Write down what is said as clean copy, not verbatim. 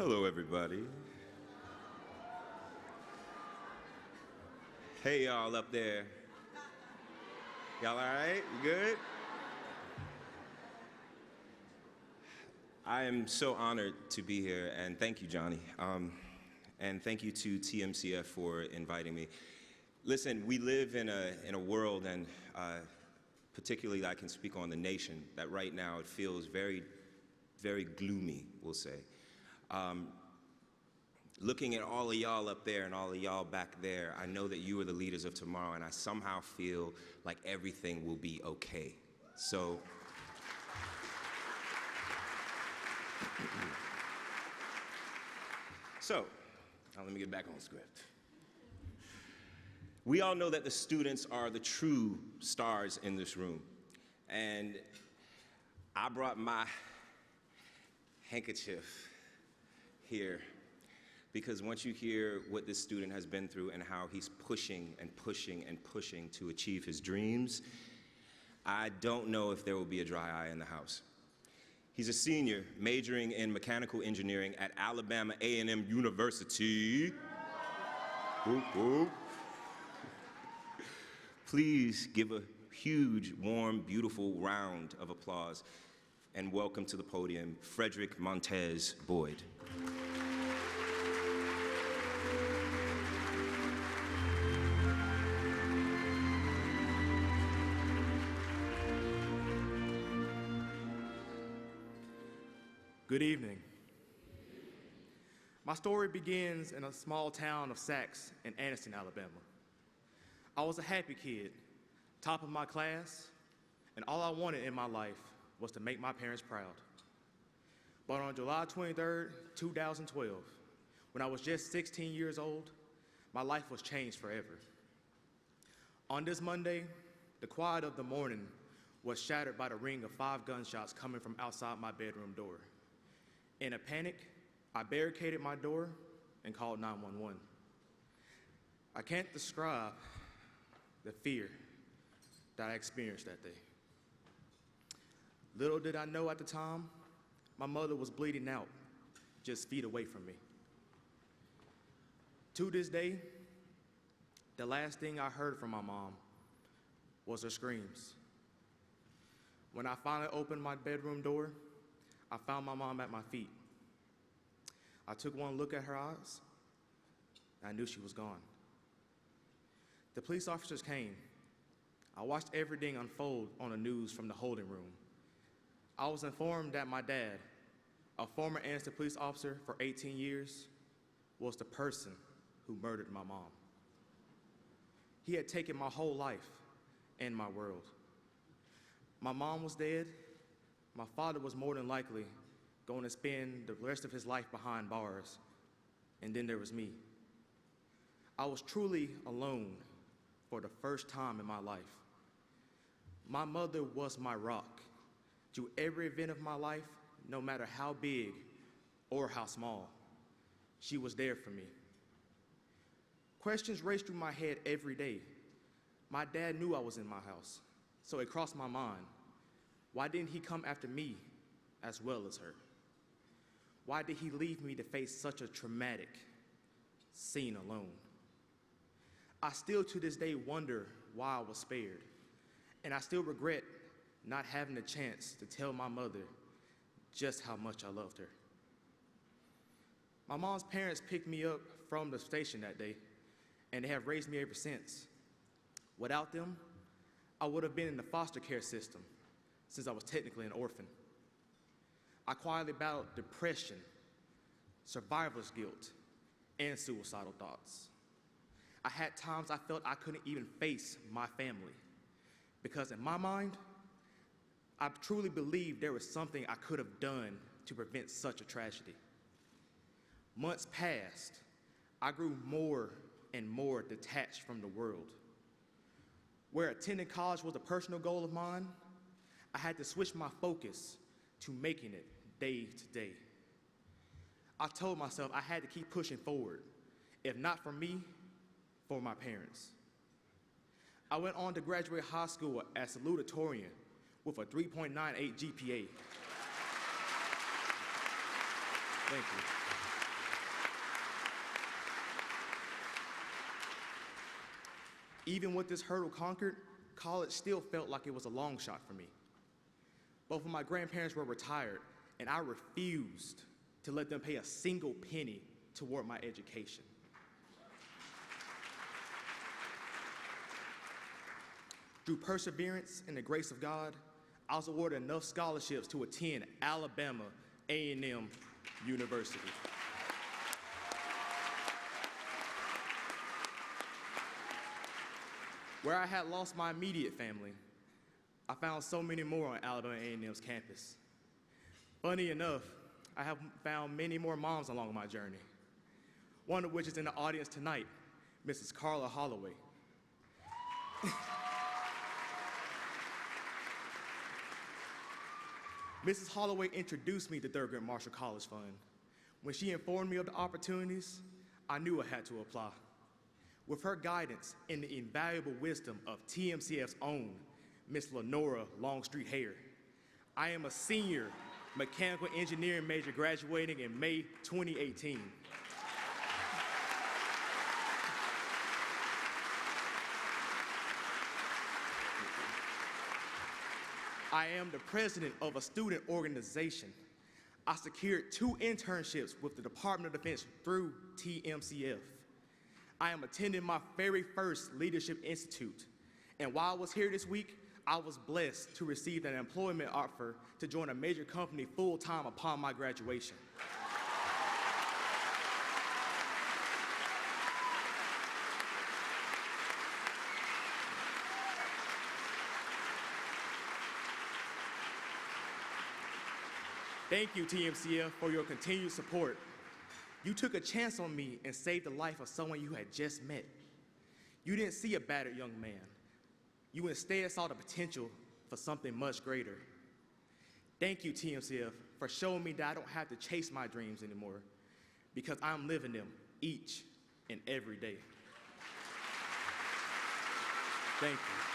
Hello, everybody. Hey, y'all up there. Y'all all right? You good? I am so honored to be here, and thank you, Johnny. And thank you to TMCF for inviting me. Listen, we live in a world, and particularly I can speak on the nation, that right now it feels very, very gloomy, we'll say. Looking at all of y'all up there and all of y'all back there, I know that you are the leaders of tomorrow, and I somehow feel like everything will be okay. So, now let me get back on script. We all know that the students are the true stars in this room, and I brought my handkerchief here because once you hear what this student has been through and how he's pushing and pushing and pushing to achieve his dreams, I don't know if there will be a dry eye in the house. He's a senior majoring in mechanical engineering at Alabama A&M University. Whoop, whoop. Please give a huge, warm, beautiful round of applause and welcome to the podium, Frederick Montez Boyd. Good evening. My story begins in a small town of Sachs in Anniston, Alabama. I was a happy kid, top of my class, and all I wanted in my life was to make my parents proud. But on July 23rd, 2012, when I was just 16 years old, my life was changed forever. On this Monday, the quiet of the morning was shattered by the ring of 5 gunshots coming from outside my bedroom door. In a panic, I barricaded my door and called 911. I can't describe the fear that I experienced that day. Little did I know at the time, my mother was bleeding out just feet away from me. To this day, the last thing I heard from my mom was her screams. When I finally opened my bedroom door, I found my mom at my feet. I took one look at her eyes, and I knew she was gone. The police officers came. I watched everything unfold on the news from the holding room. I was informed that my dad, a former Anniston police officer for 18 years, was the person who murdered my mom. He had taken my whole life and my world. My mom was dead. My father was more than likely going to spend the rest of his life behind bars, and then there was me. I was truly alone for the first time in my life. My mother was my rock. Through every event of my life, no matter how big or how small, she was there for me. Questions raced through my head every day. My dad knew I was in my house, so it crossed my mind. Why didn't he come after me as well as her? Why did he leave me to face such a traumatic scene alone? I still to this day wonder why I was spared, and I still regret not having the chance to tell my mother just how much I loved her. My mom's parents picked me up from the station that day, and they have raised me ever since. Without them, I would have been in the foster care system, since I was technically an orphan. I quietly battled depression, survivor's guilt, and suicidal thoughts. I had times I felt I couldn't even face my family, because in my mind, I truly believed there was something I could have done to prevent such a tragedy. Months passed. I grew more and more detached from the world. Where attending college was a personal goal of mine, I had to switch my focus to making it day to day. I told myself I had to keep pushing forward, if not for me, for my parents. I went on to graduate high school as a salutatorian with a 3.98 GPA. Thank you. Even with this hurdle conquered, college still felt like it was a long shot for me. Both of my grandparents were retired, and I refused to let them pay a single penny toward my education. Through perseverance and the grace of God, I was awarded enough scholarships to attend Alabama A&M University. Where I had lost my immediate family, I found so many more on Alabama A&M's campus. Funny enough, I have found many more moms along my journey, one of which is in the audience tonight, Mrs. Carla Holloway. Mrs. Holloway introduced me to Thurgood Marshall College Fund. When she informed me of the opportunities, I knew I had to apply. With her guidance and the invaluable wisdom of TMCF's own Miss Lenora Longstreet Hare, I am a senior mechanical engineering major graduating in May 2018. I am the president of a student organization. I secured 2 internships with the Department of Defense through TMCF. I am attending my very first Leadership Institute. And while I was here this week, I was blessed to receive an employment offer to join a major company full-time upon my graduation. Thank you, TMCF, for your continued support. You took a chance on me and saved the life of someone you had just met. You didn't see a battered young man. You instead saw the potential for something much greater. Thank you, TMCF, for showing me that I don't have to chase my dreams anymore, because I'm living them each and every day. Thank you.